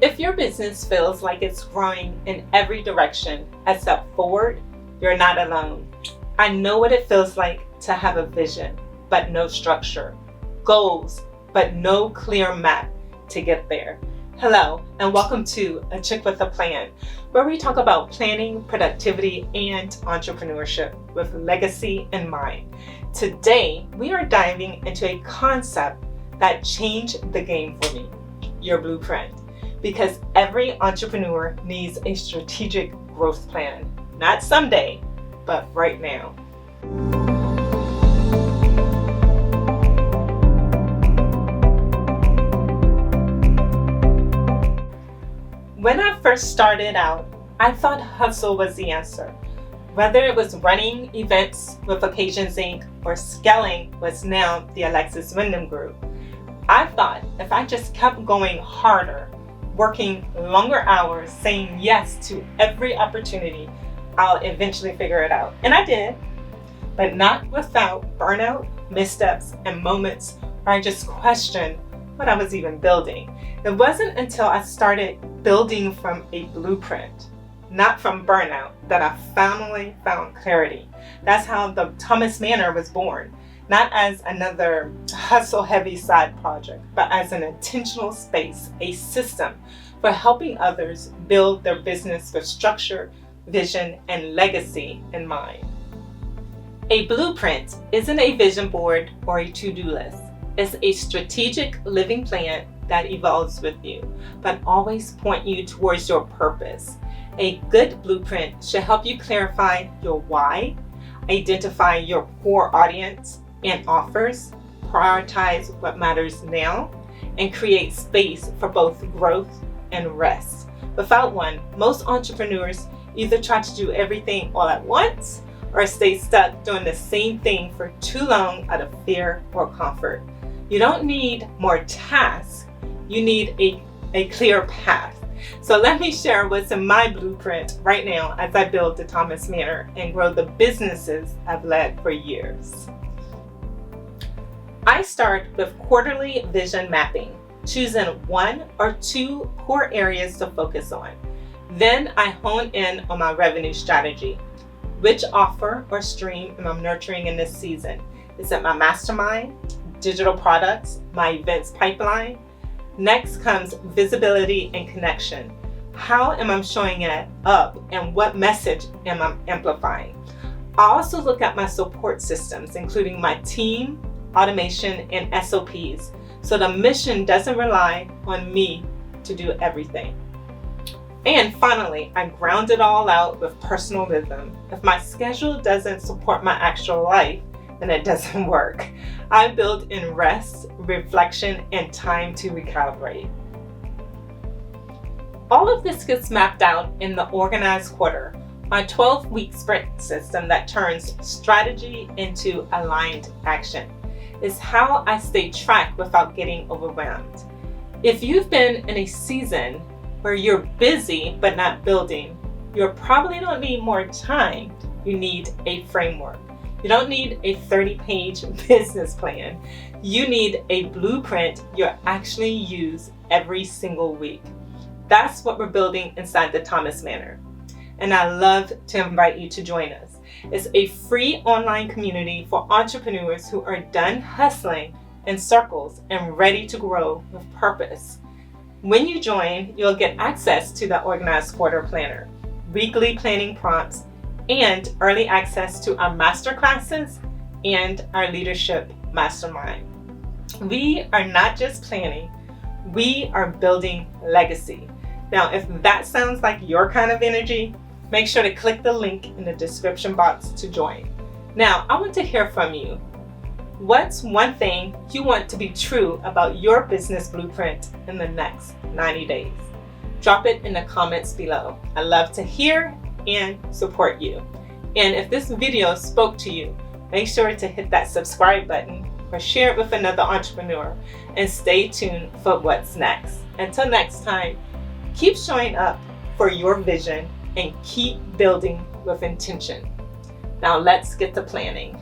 If your business feels like it's growing in every direction except forward, you're not alone. I know what it feels like to have a vision, but no structure, goals, but no clear map to get there. Hello, and welcome to A Chick with a Plan, where we talk about planning, productivity, and entrepreneurship with legacy in mind. Today, we are diving into a concept that changed the game for me, your blueprint. Because every entrepreneur needs a strategic growth plan, not someday, but right now. When I first started out, I thought hustle was the answer. Whether it was running events with Occasions Inc. or scaling what's now the Alexis Wyndham Group, I thought if I just kept going harder, working longer hours, saying yes to every opportunity, I'll eventually figure it out. And I did, but not without burnout, missteps, and moments where I just questioned what I was even building. It wasn't until I started building from a blueprint, not from burnout, that I finally found clarity. That's how the Thomas Manor was born. Not as another hustle-heavy side project, but as an intentional space, a system for helping others build their business with structure, vision, and legacy in mind. A blueprint isn't a vision board or a to-do list. It's a strategic living plan that evolves with you, but always point you towards your purpose. A good blueprint should help you clarify your why, identify your core audience and offers, prioritize what matters now, and create space for both growth and rest. Without one, most entrepreneurs either try to do everything all at once or stay stuck doing the same thing for too long out of fear or comfort. You don't need more tasks, you need a clear path. So let me share what's in my blueprint right now as I build the Thomas Manor and grow the businesses I've led for years. I start with quarterly vision mapping, choosing one or two core areas to focus on. Then I hone in on my revenue strategy. Which offer or stream am I nurturing in this season? Is it my mastermind, digital products, my events pipeline? Next comes visibility and connection. How am I showing it up and what message am I amplifying? I also look at my support systems, including my team, automation, and SOPs, so the mission doesn't rely on me to do everything. And finally, I ground it all out with personal rhythm. If my schedule doesn't support my actual life, then it doesn't work. I build in rest, reflection, and time to recalibrate. All of this gets mapped out in the organized quarter, my 12-week sprint system that turns strategy into aligned action. Is how I stay track without getting overwhelmed. If you've been in a season where you're busy but not building, you probably don't need more time. You need a framework. You don't need a 30-page business plan. You need a blueprint you actually use every single week. That's what we're building inside the Thomas Manor. And I love to invite you to join us. It's a free online community for entrepreneurs who are done hustling in circles and ready to grow with purpose. When you join, you'll get access to the organized quarter planner, weekly planning prompts, and early access to our masterclasses and our leadership mastermind. We are not just planning, we are building legacy. Now, if that sounds like your kind of energy, make sure to click the link in the description box to join. Now, I want to hear from you. What's one thing you want to be true about your business blueprint in the next 90 days? Drop it in the comments below. I love to hear and support you. And if this video spoke to you, make sure to hit that subscribe button or share it with another entrepreneur, and stay tuned for what's next. Until next time, keep showing up for your vision and keep building with intention. Now let's get to planning.